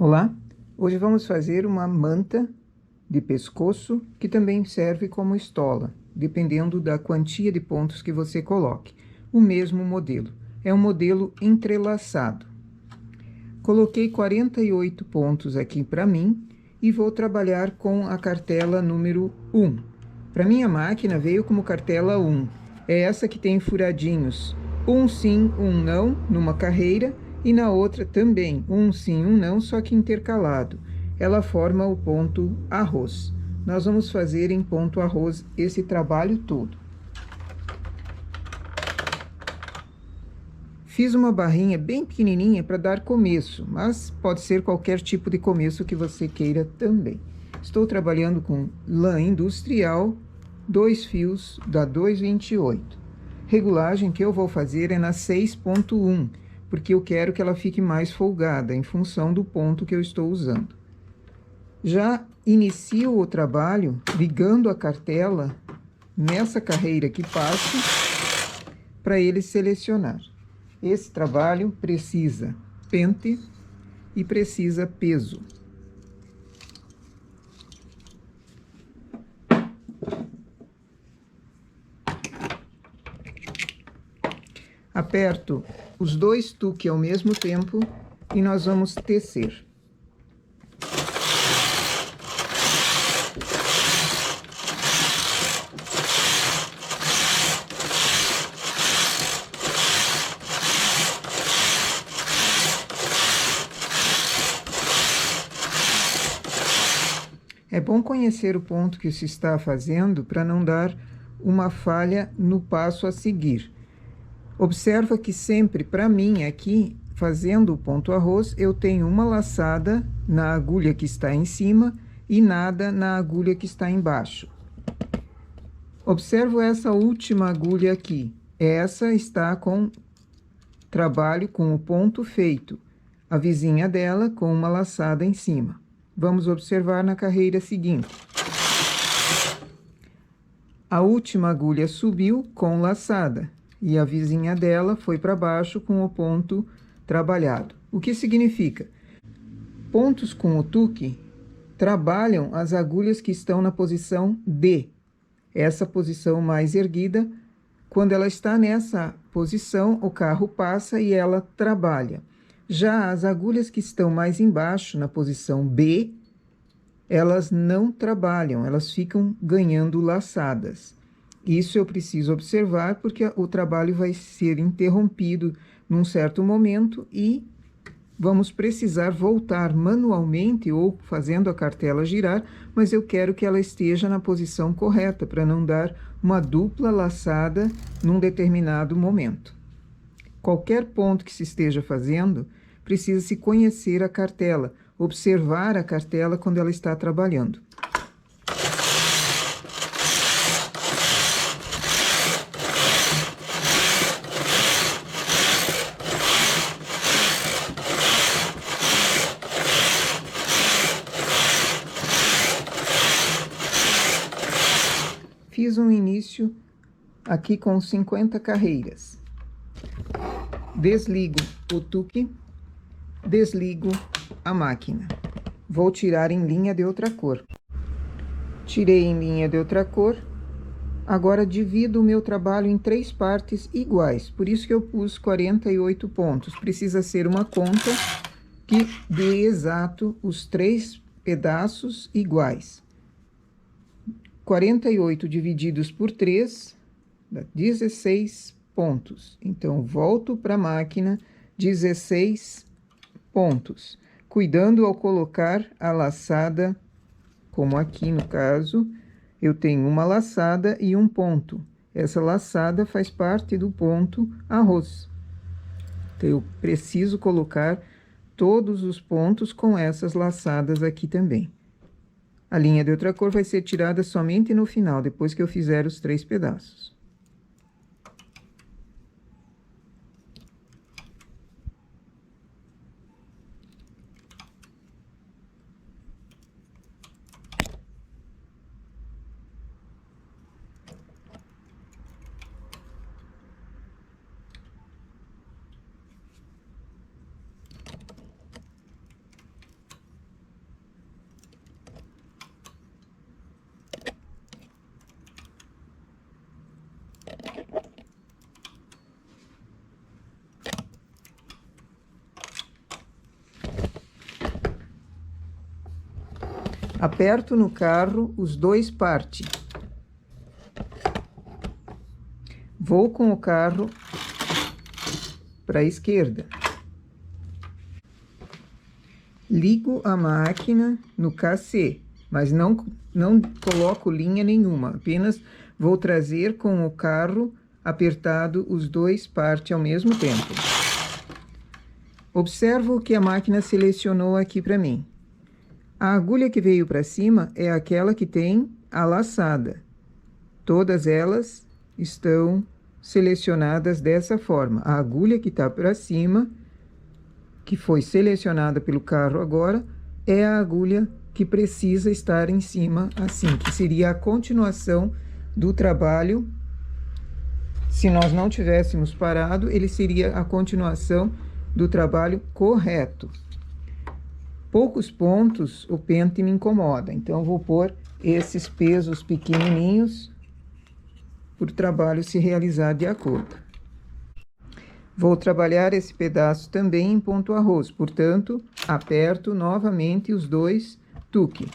Olá, hoje vamos fazer uma manta de pescoço que também serve como estola, dependendo da quantia de pontos que você coloque. O mesmo modelo, é um modelo entrelaçado. Coloquei 48 pontos aqui para mim e vou trabalhar com a cartela número 1. Para minha máquina veio como cartela 1, é essa que tem furadinhos, um sim, um não, numa carreira, e na outra também, um sim, um não, só que intercalado. Ela forma o ponto arroz. Nós vamos fazer em ponto arroz esse trabalho todo. Fiz uma barrinha bem pequenininha para dar começo, mas pode ser qualquer tipo de começo que você queira também. Estou trabalhando com lã industrial, 2 fios da 228. Regulagem que eu vou fazer é na 6.1, porque eu quero que ela fique mais folgada, em função do ponto que eu estou usando. Já inicio o trabalho ligando a cartela nessa carreira que passo para ele selecionar. Esse trabalho precisa pente e precisa peso. Aperto os dois tuques ao mesmo tempo e nós vamos tecer. É bom conhecer o ponto que se está fazendo para não dar uma falha no passo a seguir. Observa que sempre, para mim, aqui, fazendo o ponto arroz, eu tenho uma laçada na agulha que está em cima e nada na agulha que está embaixo. Observo essa última agulha aqui. Essa está com trabalho com o ponto feito. A vizinha dela com uma laçada em cima. Vamos observar na carreira seguinte. A última agulha subiu com laçada e a vizinha dela foi para baixo com o ponto trabalhado. O que significa? Pontos com o tuque trabalham as agulhas que estão na posição D. Essa posição mais erguida, quando ela está nessa posição, o carro passa e ela trabalha. Já as agulhas que estão mais embaixo, na posição B, elas não trabalham, elas ficam ganhando laçadas. Isso eu preciso observar porque o trabalho vai ser interrompido num certo momento e vamos precisar voltar manualmente ou fazendo a cartela girar, mas eu quero que ela esteja na posição correta para não dar uma dupla laçada num determinado momento. Qualquer ponto que se esteja fazendo, precisa se conhecer a cartela, observar a cartela quando ela está trabalhando. Fiz um início aqui com 50 carreiras. Desligo o tuque, desligo a máquina. Vou tirar em linha de outra cor. Tirei em linha de outra cor. Agora divido o meu trabalho em 3 partes iguais. Por isso que eu pus 48 pontos. Precisa ser uma conta que dê exato os 3 pedaços iguais. 48 divididos por 3 dá 16 pontos. Então, volto para a máquina, 16 pontos. Cuidando ao colocar a laçada, como aqui no caso, eu tenho uma laçada e um ponto. Essa laçada faz parte do ponto arroz. Então, eu preciso colocar todos os pontos com essas laçadas aqui também. A linha de outra cor vai ser tirada somente no final, depois que eu fizer os 3 pedaços. Aperto no carro os dois partes. Vou com o carro para a esquerda. Ligo a máquina no KC, mas não coloco linha nenhuma, apenas vou trazer com o carro apertado os dois partes ao mesmo tempo. Observo o que a máquina selecionou aqui para mim. A agulha que veio para cima é aquela que tem a laçada. Todas elas estão selecionadas dessa forma. A agulha que está para cima, que foi selecionada pelo carro agora, é a agulha que precisa estar em cima assim, que seria a continuação do trabalho. Se nós não tivéssemos parado, ele seria a continuação do trabalho correto. Poucos pontos o pente me incomoda, então vou pôr esses pesos pequenininhos para o trabalho se realizar de acordo. Vou trabalhar esse pedaço também em ponto arroz, portanto, aperto novamente os dois tuque.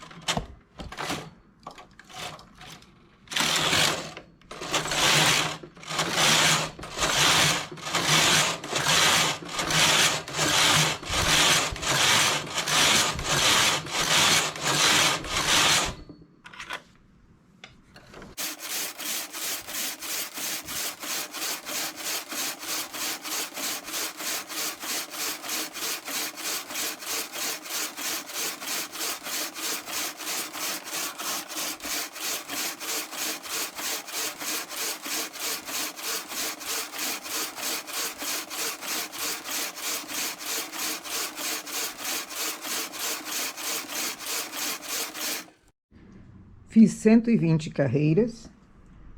Fiz 120 carreiras,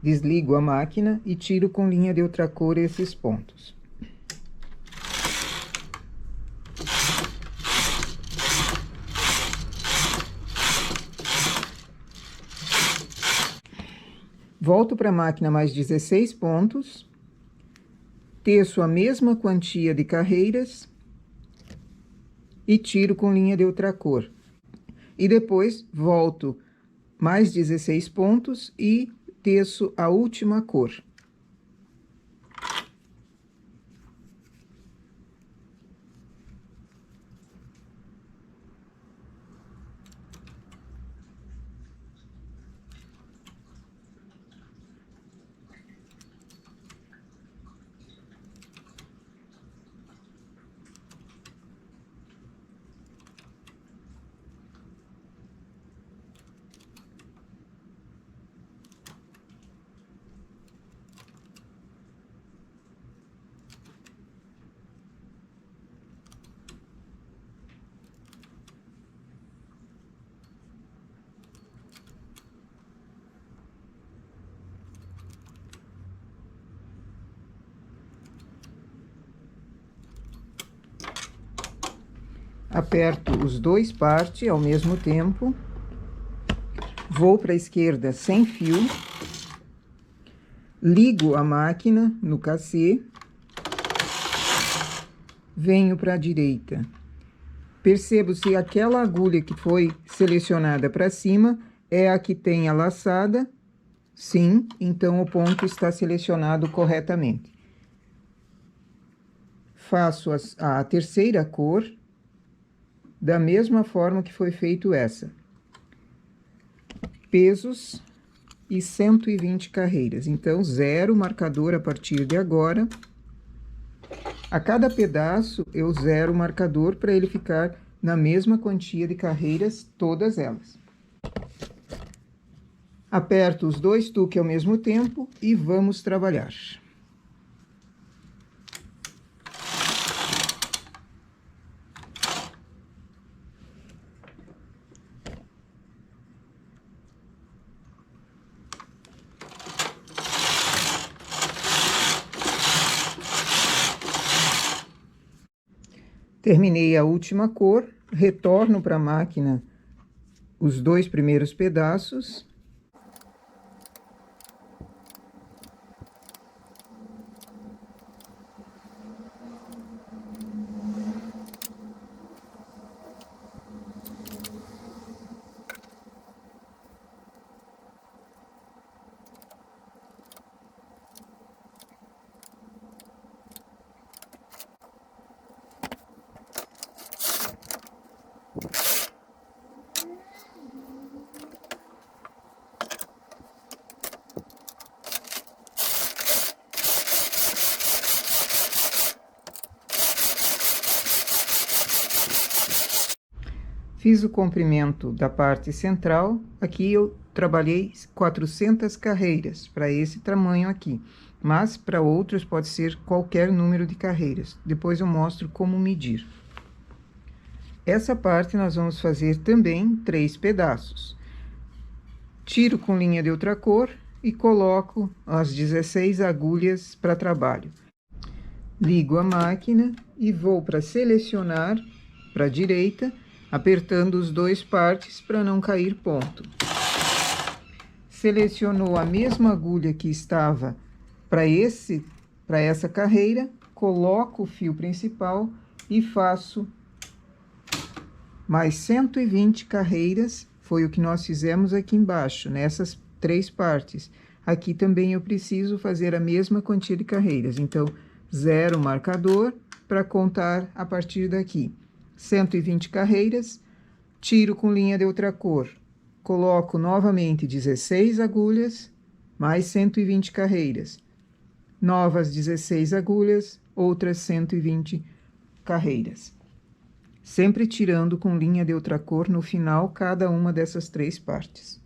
desligo a máquina e tiro com linha de outra cor esses pontos. Volto para a máquina mais 16 pontos, teço a mesma quantia de carreiras e tiro com linha de outra cor. E depois volto mais 16 pontos e teço a última cor. Aperto os dois partes ao mesmo tempo, vou para a esquerda sem fio, ligo a máquina no KC, venho para a direita. Percebo se aquela agulha que foi selecionada para cima é a que tem a laçada. Sim, então o ponto está selecionado corretamente. Faço a terceira cor da mesma forma que foi feito essa. Pesos e 120 carreiras. Então, 0 marcador a partir de agora. A cada pedaço, eu zero o marcador para ele ficar na mesma quantia de carreiras, todas elas. Aperto os dois tuques ao mesmo tempo e vamos trabalhar. Terminei a última cor, retorno para a máquina os dois primeiros pedaços. Fiz o comprimento da parte central. Aqui eu trabalhei 400 carreiras para esse tamanho aqui, mas para outros pode ser qualquer número de carreiras. Depois eu mostro como medir. Essa parte nós vamos fazer também 3 pedaços. Tiro com linha de outra cor e coloco as 16 agulhas para trabalho. Ligo a máquina e vou para selecionar para a direita, apertando os 2 partes para não cair ponto. Selecionou a mesma agulha que estava para essa carreira, coloco o fio principal e faço mais 120 carreiras. Foi o que nós fizemos aqui embaixo, nessas 3 partes. Aqui também eu preciso fazer a mesma quantia de carreiras, então, 0 marcador para contar a partir daqui. 120 carreiras, tiro com linha de outra cor, coloco novamente 16 agulhas, mais 120 carreiras. Novas 16 agulhas, outras 120 carreiras. Sempre tirando com linha de outra cor no final cada uma dessas 3 partes.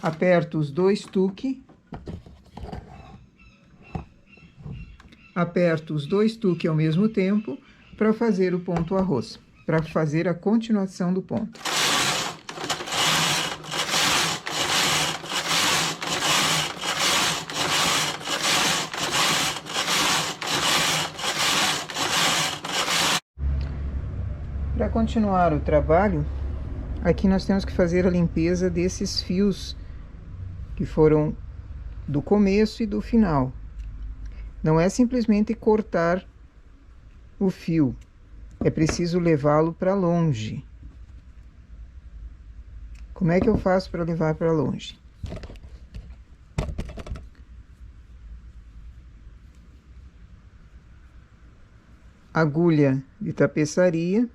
Aperto os 2 tuque. Aperto os 2 tuque ao mesmo tempo para fazer o ponto arroz, para fazer a continuação do ponto. Para continuar o trabalho, aqui nós temos que fazer a limpeza desses fios que foram do começo e do final. Não é simplesmente cortar o fio, é preciso levá-lo para longe. Como é que eu faço para levar para longe? Agulha de tapeçaria,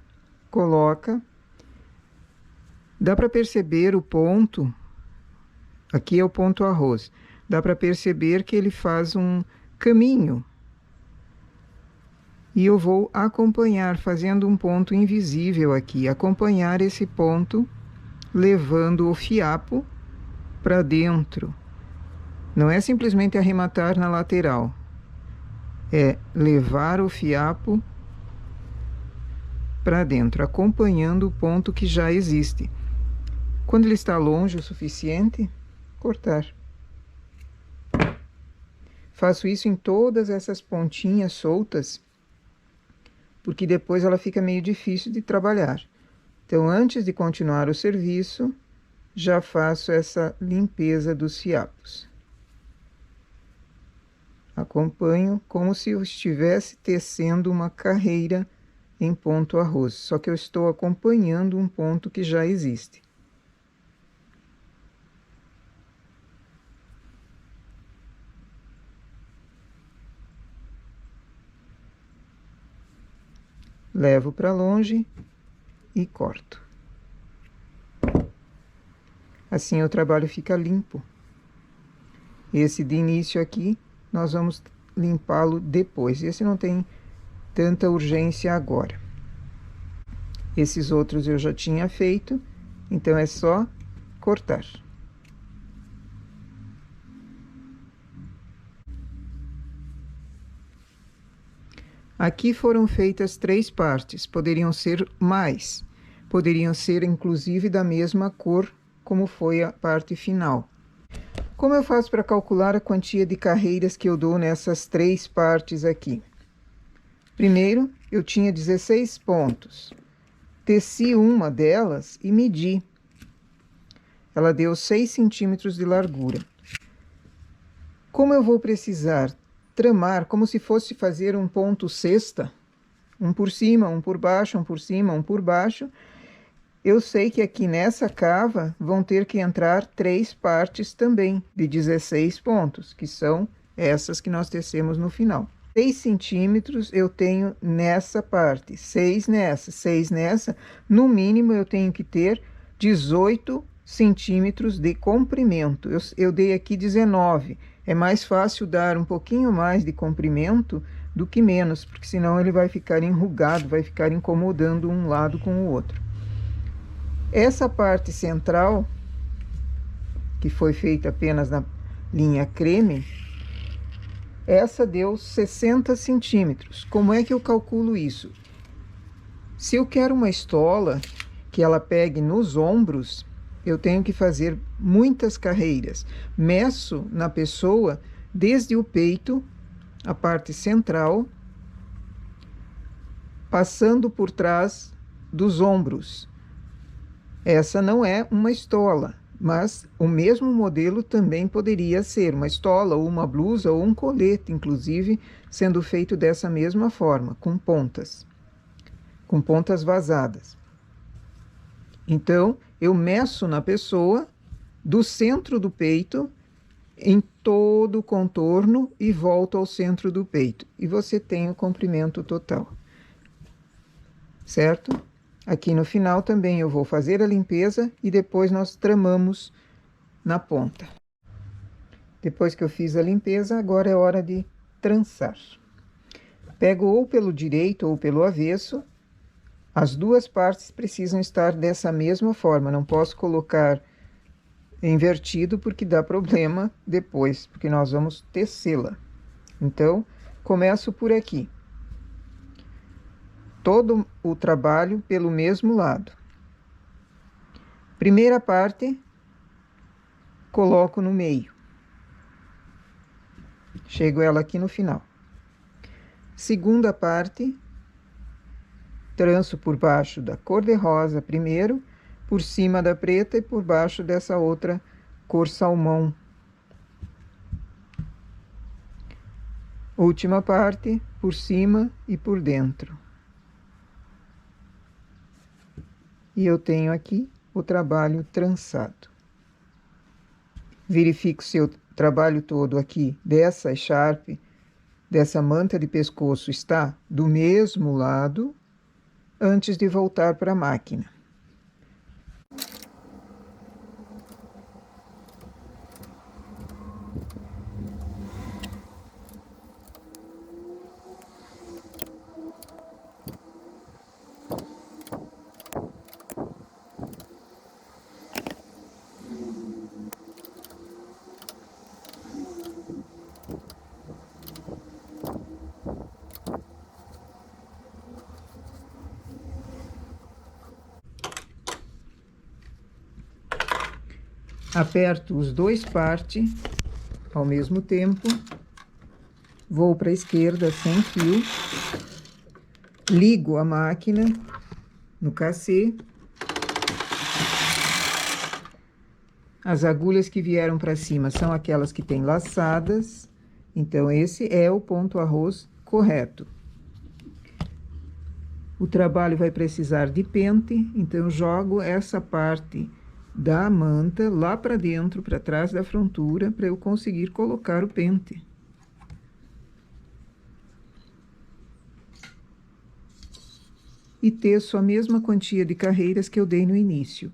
coloca. Dá para perceber o ponto, aqui é o ponto arroz, dá para perceber que ele faz um caminho. E eu vou acompanhar, fazendo um ponto invisível aqui, acompanhar esse ponto, levando o fiapo para dentro. Não é simplesmente arrematar na lateral, é levar o fiapo para dentro, acompanhando o ponto que já existe. Quando ele está longe o suficiente, cortar. Faço isso em todas essas pontinhas soltas, porque depois ela fica meio difícil de trabalhar. Então, antes de continuar o serviço, já faço essa limpeza dos fiapos. Acompanho como se eu estivesse tecendo uma carreira em ponto arroz, só que eu estou acompanhando um ponto que já existe. Levo para longe e corto. Assim o trabalho fica limpo. Esse de início aqui, nós vamos limpá-lo depois. Esse não tem tanta urgência agora. Esses outros eu já tinha feito, então é só cortar. Aqui foram feitas 3 partes, poderiam ser mais, poderiam ser inclusive da mesma cor como foi a parte final. Como eu faço para calcular a quantia de carreiras que eu dou nessas 3 partes aqui? Primeiro, eu tinha 16 pontos. Teci uma delas e medi. Ela deu 6 centímetros de largura. Como eu vou precisar tramar como se fosse fazer um ponto cesta, um por cima, um por baixo, um por cima, um por baixo, eu sei que aqui nessa cava vão ter que entrar 3 partes também, de 16 pontos, que são essas que nós tecemos no final. 6 centímetros eu tenho nessa parte, 6 nessa, 6 nessa, no mínimo eu tenho que ter 18 centímetros de comprimento. Eu dei aqui 19, É mais fácil dar um pouquinho mais de comprimento do que menos, porque senão ele vai ficar enrugado, vai ficar incomodando um lado com o outro. Essa parte central, que foi feita apenas na linha creme, essa deu 60 centímetros. Como é que eu calculo isso? Se eu quero uma estola que ela pegue nos ombros, eu tenho que fazer muitas carreiras. Meço na pessoa desde o peito, a parte central, passando por trás dos ombros. Essa não é uma estola, mas o mesmo modelo também poderia ser uma estola, ou uma blusa, ou um colete, inclusive, sendo feito dessa mesma forma, com pontas vazadas. Então, eu meço na pessoa, do centro do peito, em todo o contorno e volto ao centro do peito. E você tem o comprimento total. Certo? Aqui no final também eu vou fazer a limpeza e depois nós tramamos na ponta. Depois que eu fiz a limpeza, agora é hora de trançar. Pego ou pelo direito ou pelo avesso. As duas partes precisam estar dessa mesma forma, não posso colocar invertido porque dá problema depois, porque nós vamos tecê-la. Então, começo por aqui. Todo o trabalho pelo mesmo lado. Primeira parte, coloco no meio. Chego ela aqui no final. Segunda parte, tranço por baixo da cor de rosa primeiro, por cima da preta e por baixo dessa outra cor salmão. Última parte, por cima e por dentro. E eu tenho aqui o trabalho trançado. Verifico se o trabalho todo aqui dessa echarpe, dessa manta de pescoço, está do mesmo lado, antes de voltar para a máquina. Aperto os dois partes ao mesmo tempo, vou para a esquerda sem fio, ligo a máquina no cassê. As agulhas que vieram para cima são aquelas que têm laçadas, então esse é o ponto arroz correto. O trabalho vai precisar de pente, então jogo essa parte da manta lá para dentro, para trás da frontura, para eu conseguir colocar o pente. E teço a mesma quantia de carreiras que eu dei no início.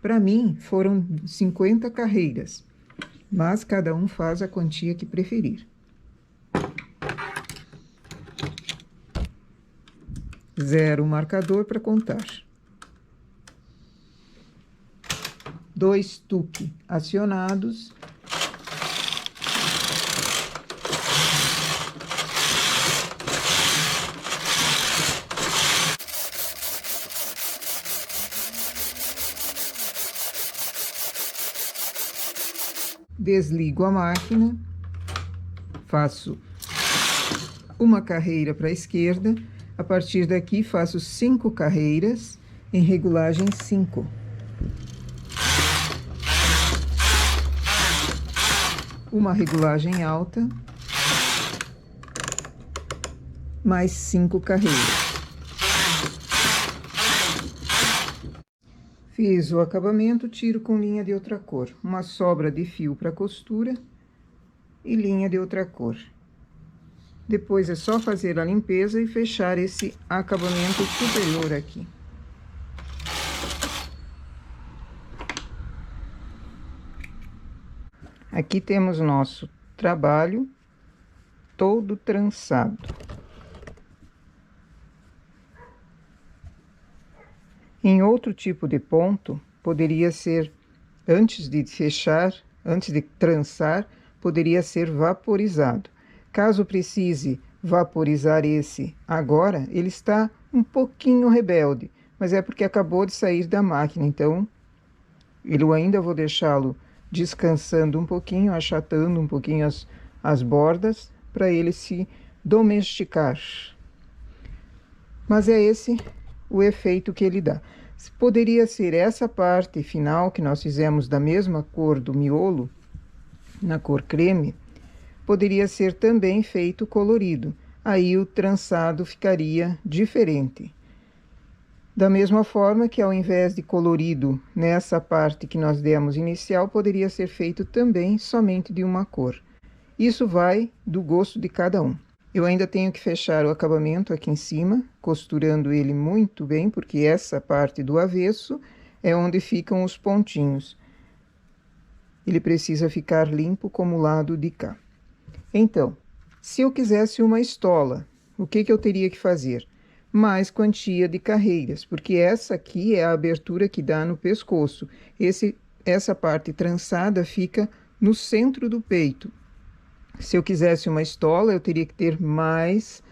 Para mim, foram 50 carreiras, mas cada um faz a quantia que preferir. Zero o marcador para contar. 2 tuque acionados. Desligo a máquina, faço uma carreira para a esquerda, a partir daqui faço 5 carreiras em regulagem 5. Uma regulagem alta, mais 5 carreiras. Fiz o acabamento, tiro com linha de outra cor. Uma sobra de fio para costura e linha de outra cor. Depois é só fazer a limpeza e fechar esse acabamento superior aqui. Aqui temos nosso trabalho todo trançado. Em outro tipo de ponto, poderia ser, antes de fechar, antes de trançar, poderia ser vaporizado. Caso precise vaporizar esse agora, ele está um pouquinho rebelde, mas é porque acabou de sair da máquina, então eu ainda vou deixá-lo descansando um pouquinho, achatando um pouquinho as bordas, para ele se domesticar. Mas é esse o efeito que ele dá. Poderia ser essa parte final que nós fizemos da mesma cor do miolo, na cor creme, poderia ser também feito colorido. Aí o trançado ficaria diferente. Da mesma forma que ao invés de colorido nessa parte que nós demos inicial, poderia ser feito também somente de uma cor. Isso vai do gosto de cada um. Eu ainda tenho que fechar o acabamento aqui em cima, costurando ele muito bem, porque essa parte do avesso é onde ficam os pontinhos. Ele precisa ficar limpo como o lado de cá. Então, se eu quisesse uma estola, o que eu teria que fazer? Mais quantia de carreiras, porque essa aqui é a abertura que dá no pescoço. Essa parte trançada fica no centro do peito. Se eu quisesse uma estola, eu teria que ter mais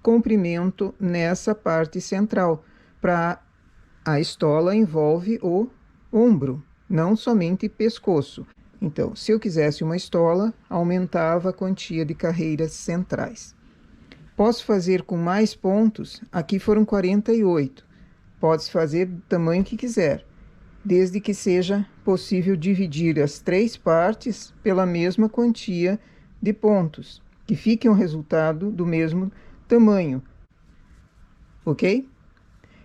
comprimento nessa parte central. A estola envolve o ombro, não somente pescoço. Então, se eu quisesse uma estola, aumentava a quantia de carreiras centrais. Posso fazer com mais pontos? Aqui foram 48. Pode fazer do tamanho que quiser, desde que seja possível dividir as 3 partes pela mesma quantia de pontos, que fique um resultado do mesmo tamanho. Ok?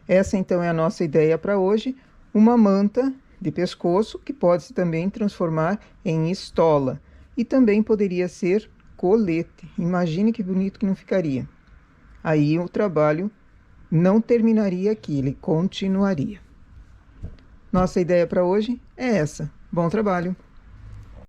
Essa então é a nossa ideia para hoje, uma manta de pescoço que pode se também transformar em estola e também poderia ser colete. Imagine que bonito que não ficaria. Aí o trabalho não terminaria aqui, ele continuaria. Nossa ideia para hoje é essa. Bom trabalho!